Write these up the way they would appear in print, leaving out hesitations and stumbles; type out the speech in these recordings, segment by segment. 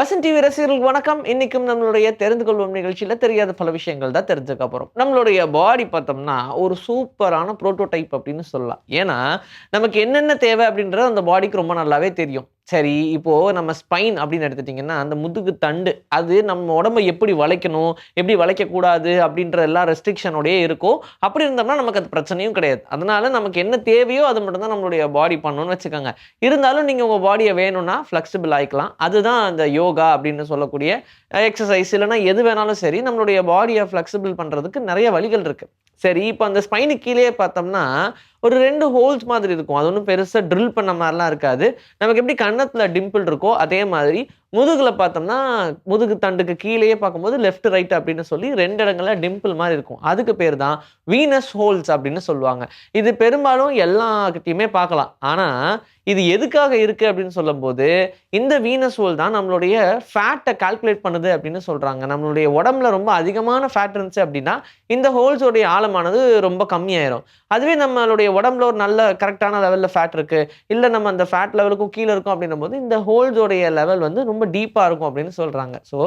Vasanth TV ரசிகர்களுக்கு வணக்கம். இன்னைக்கும் நம்மளுடைய தெரிந்து கொள்வோம் நிகழ்ச்சியில தெரியாத பல விஷயங்கள் தான் தெரிஞ்சுக்க போறோம். நம்மளுடைய பாடி பார்த்தோம்னா ஒரு சூப்பரான புரோட்டோடைப் அப்படின்னு சொல்லலாம். ஏன்னா நமக்கு என்னென்ன தேவை அப்படின்றது அந்த பாடிக்கு ரொம்ப நல்லாவே தெரியும். சரி, இப்போ நம்ம ஸ்பைன் அப்படின்னு எடுத்துட்டீங்கன்னா, அந்த முதுகு தண்டு அது நம்ம உடம்ப எப்படி வளைக்கணும், எப்படி வளைக்கக்கூடாது அப்படின்ற எல்லா ரெஸ்ட்ரிக்ஷனோடயே இருக்கும். அப்படி இருந்தோம்னா நமக்கு அது பிரச்சனையும் கிடையாது. அதனால நமக்கு என்ன தேவையோ அது மட்டும் தான் நம்மளுடைய பாடி பண்ணணும்னு வச்சுக்கோங்க. இருந்தாலும் நீங்க உங்க பாடிய வேணும்னா ஃப்ளெக்சிபிள் ஆயிக்கலாம். அதுதான் அந்த யோகா அப்படின்னு சொல்லக்கூடிய எக்சர்சைஸ் இல்லன்னா எது வேணாலும் சரி, நம்மளுடைய பாடிய ஃப்ளெக்சிபிள் பண்றதுக்கு நெறைய வழிகள் இருக்கு. சரி, இப்ப அந்த ஸ்பைனுக்கு கீழயே பார்த்தோம்னா, ஒரு 2 ஹோல்ஸ் மாதிரி இருக்கும். அது ஒண்ணும் பெருசா ட்ரில் பண்ண மாரிலாம் இருக்காது. நமக்கு எப்படி கன்னத்துல டிம்பிள் இருக்கோ, அதே மாதிரி முதுகுல பார்த்தோம்னா, முதுகு தண்டுக்கு கீழயே பார்க்கும்போது லெஃப்ட், ரைட் அப்படின்னு சொல்லி 2 இடங்கள்ல டிம்பிள் மாரி இருக்கும். அதுக்கு பேரு தான் வீனஸ் ஹோல்ஸ் அப்படின்னு சொல்லுவாங்க. இது பெரும்பாலும் எல்லார்கிட்டயுமே பார்க்கலாம். ஆனா, இது எதுக்காக இருக்கு அப்படின்னு சொல்லும்போது, இந்த வீனஸ் ஹோல் தான் நம்மளுடைய ஃபேட்ட கால்குலேட் பண்ணுது அப்படின்னு சொல்றாங்க. நம்மளுடைய உடம்புல ரொம்ப அதிகமான ஃபேட் இருந்துச்சு அப்படின்னா, இந்த ஹோல்ஸ் உடைய ஆழமானது ரொம்ப கம்மியாயிரும். அதுவே நம்மளுடைய உடம்புல ஒரு நல்ல கரெக்ட்டான லெவல்ல ஃபேட் இருக்கு. இல்ல நம்ம அந்த ஃபேட் லெவலுக்கும் கீழ இருக்கோம் அப்படின்னும்போது, இந்த ஹோல்ஸ் உடைய லெவல் வந்து ரொம்ப டீப்பா இருக்கும் அப்படின்னு சொல்றாங்க. ஸோ,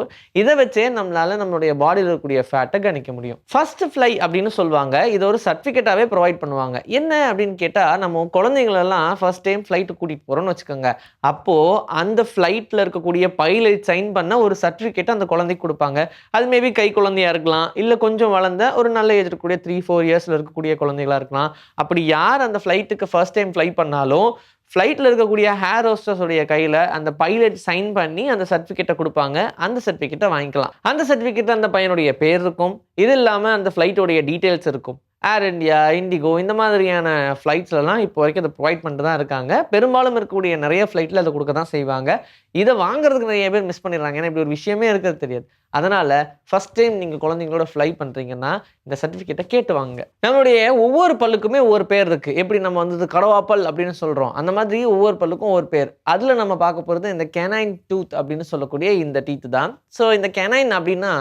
இத வச்சே நம்மளால நம்மளுடைய பாடியில இருக்கக்கூடிய ஃபேட்ட கணிக்க முடியும். ஃபர்ஸ்ட் ஃப்ளை அப்படின்னு சொல்லுவாங்க. இது ஒரு சர்டிபிகேட்டாவே புரொவைட் பண்ணுவாங்க. என்ன அப்படின்னு கேட்டா, நம்ம குழந்தைங்களெல்லாம் ஃபர்ஸ்ட் டைம் ஃப்ளைட் கூட்டிட்டு போறோம்னு வச்சுக்கோங்க. அப்போ அந்த ஃப்ளைட்ல இருக்கக்கூடிய பைலட் சைன் பண்ண ஒரு சர்டிபிகேட்ட அந்த குழந்தைக்கு குடுப்பாங்க. அது மேபி கை குழந்தையா இருக்கலாம். இல்ல கொஞ்சம் வளர்ந்த ஒரு நல்ல ஏஜ் இருக்கக்கூடிய 3, 4 இயர்ஸ்ல இருக்கக்கூடிய குழந்தைகளா இருக்கலாம். அப்படி யார் அந்த ஃப்ளைட்டுக்கு ஃபர்ஸ்ட் டைம் ஃப்ளை பண்ணாலும், ஃப்ளைட்ல இருக்கக்கூடிய ஏர் ஹோஸ்டஸ் உடைய கையில அந்த பைலட் சைன் பண்ணி அந்த சர்டிபிகேட்ட குடுப்பாங்க. அந்த சர்டிபிகேட்ட வாங்கிக்கலாம். அந்த சர்டிபிகேட்ல அந்த பையனுடைய பேர் இருக்கும். இது இல்லாம அந்த ஃப்ளைட் உடைய டீட்டெயில்ஸ் இருக்கும். ஏர் இண்டியா, இண்டிகோ இந்த மாதிரியான ஃப்ளைட்ஸ்லலாம் இப்போ வரைக்கும் அத புரொவைட் பண்ணிட்டு தான் இருக்காங்க. பெரும்பாலும் இருக்கக்கூடிய நெறைய ஃப்ளைட்ல அத குடுக்க தான் செய்வாங்க. இத வாங்குறதுக்கு நெறைய பேர் மிஸ் பண்ணிடுறாங்க. ஏன்னா இப்படி ஒரு விஷயமே இருக்கிறது தெரியாது. அதனால ஃபர்ஸ்ட் டைம் நீங்க குழந்தைங்களோட ஃப்ளை பண்றீங்கன்னா, இந்த சர்டிபிகேட்ட கேட்டு வாங்குங்க. நம்மளுடைய ஒவ்வொரு பல்லுக்குமே ஒவ்வொரு பேர் இருக்கு. எப்படி நம்ம வந்து கடவா பல் அப்படின்னு சொல்றோம். அந்த மாதிரி ஒவ்வொரு பல்லுக்கும் ஒவ்வொரு பேர். அதுல நம்ம பார்க்க போறது இந்த கேனைன் டூத் அப்படின்னு சொல்லக்கூடிய இந்த டீத் தான். ஸோ இந்த கேனைன் அப்படின்னா,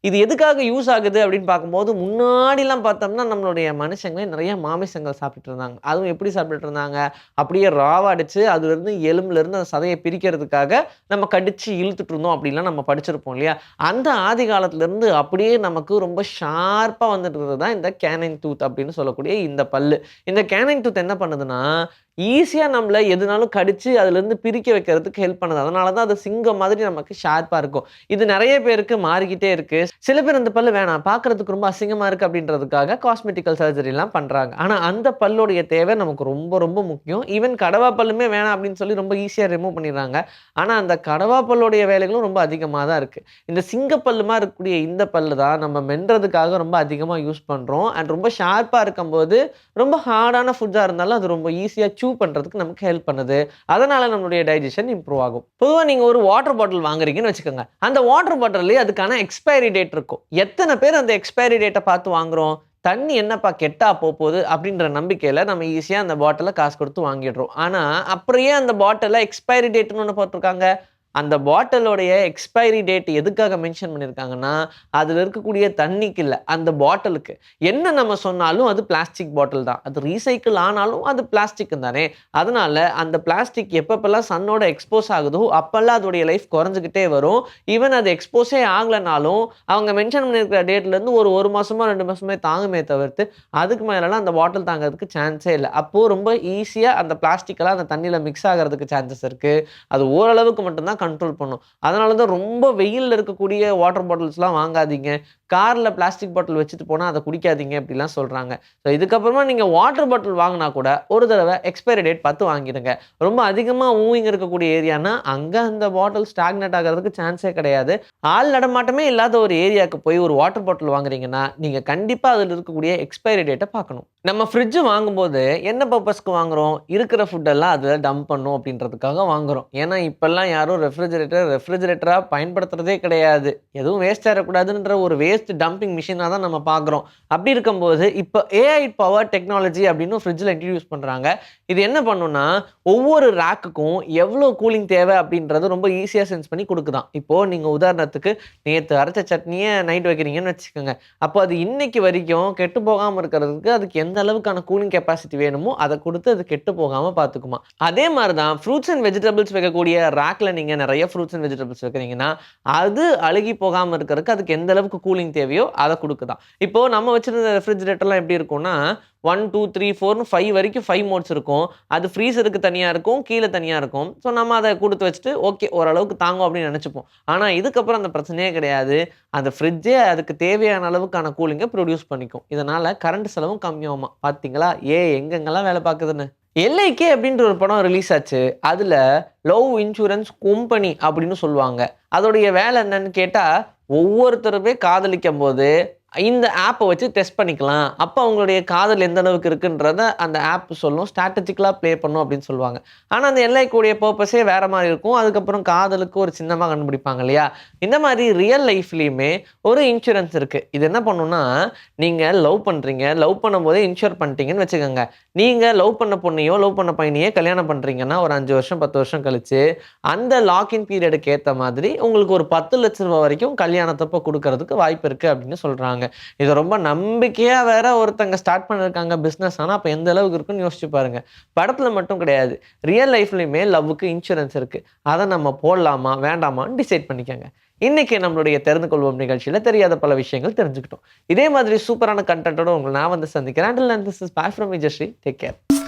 இது எதுக்காக யூஸ் ஆகுது அப்படின்னு பார்க்கும்போது, முன்னாடிலாம் பார்த்தோம்னா நம்மளுடைய மனுஷங்களே நெறைய மாமிசங்கள் சாப்பிட்டுட்டு இருந்தாங்க. அதுவும் எப்படி சாப்பிட்டுட்டு இருந்தாங்க? அப்படியே ராவா அடிச்சு அதுலருந்து எலும்புலருந்து அந்த சதைய பிரிக்கிறதுக்காக நம்ம கடிச்சு இழுத்துட்டு இருந்தோம் அப்படின்லாம் நம்ம படிச்சிருப்போம் இல்லையா? அந்த ஆதி காலத்திலிருந்து அப்படியே நமக்கு ரொம்ப ஷார்ப்பா வந்துட்டு இருக்கிறது தான் இந்த கேனைன் டூத் அப்படின்னு சொல்லக்கூடிய இந்த பல்லு. இந்த கேனைன் டூத் என்ன பண்ணுதுன்னா, ஈஸியா நம்மள எதுனாலும் கடிச்சு அதிலிருந்து பிரிக்க வைக்கிறதுக்கு ஹெல்ப் பண்ணுது. அதனால தான் அது சிங்கம் மாதிரி நமக்கு ஷார்ப்பா இருக்கும். இது நெறைய பேருக்கு மாறிக்கிட்டே இருக்கு. சில பேர் அந்த பல்லு வேணாம், பார்க்கறதுக்கு ரொம்ப அசிங்கமா இருக்கு அப்படின்றதுக்காக காஸ்மெட்டிக்கல் சர்ஜரிலாம் பண்றாங்க. ஆனா அந்த பல்லுடைய தேவை நமக்கு ரொம்ப ரொம்ப முக்கியம். ஈவன் கடவா பல்லுமே வேணாம் அப்படின்னு சொல்லி ரொம்ப ஈஸியா ரிமூவ் பண்ணிடுறாங்க. ஆனா அந்த கடவா பல்லுடைய வேலைகளும் ரொம்ப அதிகமா தான் இருக்கு. இந்த சிங்கப்பல்லு மாரி இருக்கக்கூடிய இந்த பல்லு தான் நம்ம மென்றதுக்காக ரொம்ப அதிகமா யூஸ் பண்றோம். அண்ட் ரொம்ப ஷார்ப்பா இருக்கும்போது, ரொம்ப ஹார்டான ஃபுட்ஸா இருந்தாலும் அது ரொம்ப ஈஸியா சூ பண்றதுக்கு நமக்கு ஹெல்ப் பண்ணுது. அதனால நம்மளுடைய டைஜெஷன் இம்ப்ரூவ் ஆகும். பொதுவா நீங்க ஒரு வாட்டர் பாட்டில் வாங்குறீங்கன்னு வச்சுக்கோங்க. அந்த வாட்டர் பாட்டில்லயே அதுக்கான எக்ஸ்பைரி டேட் இருக்கும். எத்தன பேர் அந்த எக்ஸ்பைரி டேட்ட பார்த்து வாங்குறோம்? தண்ணி என்னப்பா கெட்டா போப்போது அப்படின்ற நம்பிக்கையில நம்ம ஈஸியா அந்த பாட்டில காசு குடுத்து வாங்கிடுறோம். ஆனா, அப்புறம் ஏன் அந்த பாட்டில்ல எக்ஸ்பைரி டேட்ன்னு ஒண்ணு போட்டுருக்காங்க? அந்த பாட்டிலோடைய எக்ஸ்பைரி டேட் எதுக்காக மென்ஷன் பண்ணியிருக்காங்கன்னா, அதுல இருக்கக்கூடிய தண்ணிக்கு இல்ல, அந்த பாட்டிலுக்கு. என்ன நம்ம சொன்னாலும் அது பிளாஸ்டிக் பாட்டில் தான். அது ரீசைக்கிள் ஆனாலும் அது பிளாஸ்டிக் தானே. அதனால அந்த பிளாஸ்டிக் எப்பப்பலாம் சன்னோட எக்ஸ்போஸ் ஆகுதோ, அப்பல்லாம் அதோடைய லைஃப் குறைஞ்சுகிட்டே வரும். ஈவன் அது எக்ஸ்போஸே ஆகலனாலும், அவங்க மென்ஷன் பண்ணியிருக்கிற டேட்லேருந்து ஒரு 1 மாசமோ, 2 மாசமே தாங்குமே தவிர்த்து, அதுக்கு மேலலாம் அந்த பாட்டில் தாங்கறதுக்கு சான்ஸே இல்ல. அப்போ ரொம்ப ஈஸியா அந்த பிளாஸ்டிக்லாம் அந்த தண்ணீல மிக்ஸ் ஆகறதுக்கு சான்சஸ் இருக்கு. அது ஓரளவுக்கு மட்டும் தான் கண்ட்ரோல் பண்ணும். அதனால தான் ரொம்ப வெயில்ல இருக்கக்கூடிய வாட்டர் பாட்டில்ஸ்லாம் வாங்காதீங்க. கார்ல பிளாஸ்டிக் பாட்டில் வச்சுட்டு போனா அத குடிக்காதீங்க அப்படிலாம் சொல்றாங்க. ஸோ இதுக்கப்புறமா நீங்க வாட்டர் பாட்டில் வாங்குனா கூட ஒரு தடவ எக்ஸ்பைரி டேட் பார்த்து வாங்கிடுங்க. ரொம்ப அதிகமா மூவிங் இருக்கக்கூடிய ஏரியானா, அங்க அந்த பாட்டில் ஸ்டாக்னேட் ஆகறதுக்கு சான்ஸே கிடையாது. ஆள் நடமாட்டமே இல்லாத ஒரு ஏரியாக்கு போய் ஒரு வாட்டர் பாட்டில் வாங்குறீங்கன்னா, நீங்க கண்டிப்பா அதுல இருக்கக்கூடிய எக்ஸ்பைரி டேட்ட பார்க்கணும். நம்ம ஃப்ரிட்ஜ் வாங்கும்போது என்ன பர்ப்பஸ்க்கு வாங்குறோம்? இருக்கிற ஃபுட் எல்லாம் அதுல டம்ப் பண்ணும் அப்படின்றதுக்காக வாங்குறோம். ஏன்னா இப்பல்லாம் யாரும் ரெஃப்ரிஜரேட்டரா பயன்படுத்துறதே கிடையாது. எதுவும் வேஸ்ட் ஆயிறக்கூடாதுன்ற ஒரு வேஸ்ட் டம்பிங் மிஷினா தான் நம்ம பார்க்குறோம். அப்படி இருக்கும்போது, இப்ப ஏஐ பவர் டெக்னாலஜி அப்படின்னு ஃப்ரிட்ஜ்ல இன்ட்ரோடியூஸ் பண்றாங்க. இது என்ன பண்ணும்னா, ஒவ்வொரு ரேக்குக்கும் எவ்வளோ கூலிங் தேவை அப்படின்றது ரொம்ப ஈஸியா சென்ஸ் பண்ணி குடுக்குதாம். இப்போ நீங்க உதாரணத்துக்கு நேத்து அரைச்ச சட்னிய நைட் வைக்கிறீங்கன்னு வச்சுக்கோங்க. அப்போ அது இன்னைக்கு வரைக்கும் கெட்டு போகாம இருக்கிறதுக்கு அதுக்கு எந்த அளவுக்கான கூலிங் கெப்பாசிட்டி வேணுமோ, அத குடுத்து அது கெட்டு போகாம பார்த்துக்குமாம். அதே மாரி தான் ஃப்ரூட்ஸ் அண்ட் வெஜிடபிள்ஸ் வைக்கக்கூடிய ரேக்ல நீங்க நெறைய ஃப்ரூட்ஸ் அண்ட் வெஜிடபிள்ஸ் வைக்கிறீங்கன்னா, அது அழுகி போகாம இருக்கறதுக்கு அதுக்கு எந்த அளவுக்கு கூலிங் தேவையோ அத குடுக்குதாம். இப்போ நம்ம வச்சிருந்த ரெஃப்ரிஜரேட்டர்லாம் எப்படி இருக்கும்னா, 1, 2, 3, 4ன்னு 5 வரைக்கும் 5 மோட்ஸ் இருக்கும். அது ஃப்ரீசருக்கு தனியா இருக்கும். கீழ தனியா இருக்கும். ஸோ நம்ம அத குடுத்து வச்சுட்டு, ஓகே ஓரளவுக்கு தாங்கும் அப்படின்னு நெனச்சுப்போம். ஆனா இதுக்கப்புறம் அந்த பிரச்சனையே கிடையாது. அந்த ஃப்ரிட்ஜே அதுக்கு தேவையான அளவுக்கான கூலிங்க ப்ரொடியூஸ் பண்ணிக்கும். இதனால கரண்ட் செலவும் கம்மியாகுமாம். பார்த்தீங்களா? எங்கெங்கலாம் வேல பாக்குதுன்னு. எல்ஐகே அப்படின்ற ஒரு படம் ரிலீஸ் ஆச்சு. அதுல லவ் இன்சூரன்ஸ் கம்பெனி அப்படின்னு சொல்லுவாங்க. அதோடைய வேலை என்னன்னு கேட்டா, ஒவ்வொருத்தருமே காதலிக்கும்போது இந்த ஆப்ப வச்சு டெஸ்ட் பண்ணிக்கலாம். அப்ப அவங்களுடைய காதல் எந்த அளவுக்கு இருக்குன்றத அந்த ஆப் சொல்லும். ஸ்ட்ராட்டஜிக்கலா ப்ளே பண்ணும் அப்படின்னு சொல்லுவாங்க. ஆனா அந்த எல்ஐக்கூடைய பர்ப்பஸே வேற மாரி இருக்கும். அதுக்கப்புறம் காதலுக்கு ஒரு சின்னமா கண்டுபிடிப்பாங்க இல்லையா? இந்த மாரி ரியல் லைஃப்லயுமே ஒரு இன்சூரன்ஸ் இருக்கு. இது என்ன பண்ணும்னா, நீங்க லவ் பண்றீங்க. லவ் பண்ணும்போதே இன்சூர் பண்ணிட்டீங்கன்னு வச்சுக்கோங்க. நீங்க லவ் பண்ண பொண்ணையோ, லவ் பண்ண பையனையோ கல்யாணம் பண்றீங்கன்னா, ஒரு 5 வருஷம், 10 வருஷம் கழிச்சு, அந்த லாக்கின் பீரியடுக்கு ஏத்த மாதிரி உங்களுக்கு ஒரு ரூ. 10,00,000 வரைக்கும் கல்யாணத்தப்ப குடுக்கறதுக்கு வாய்ப்பு இருக்கு அப்படின்னு சொல்றாங்க. இது ரொம்ப நம்பிக்கையா வேற ஒருத்தங்க ஸ்டார்ட் பண்ணிருக்காங்க பிசினஸ். ஆனா அப்ப எந்த அளவுக்கு இருக்குன்னு யோசிச்சு பாருங்க. படத்துல மட்டும் கிடையாது. ரியல் லைஃப்லயுமே லவ்வுக்கு இன்சூரன்ஸ் இருக்கு. அத நம்ம போடலாமா? வேண்டாமான்னு டிசைட் பண்ணிக்கங்க. இன்னைக்கு நம்மளுடைய தெரிந்து கொள்வோம் நிகழ்ச்சியில தெரியாத பல விஷயங்கள் தெரிஞ்சுக்கிட்டோம். இதே மாதிரி சூப்பரான கன்டென்ட்டோட உங்கள நான் வந்து சந்திக்கிறேன். Until then, this is bye from Vijayஸ்ரீ. Take care.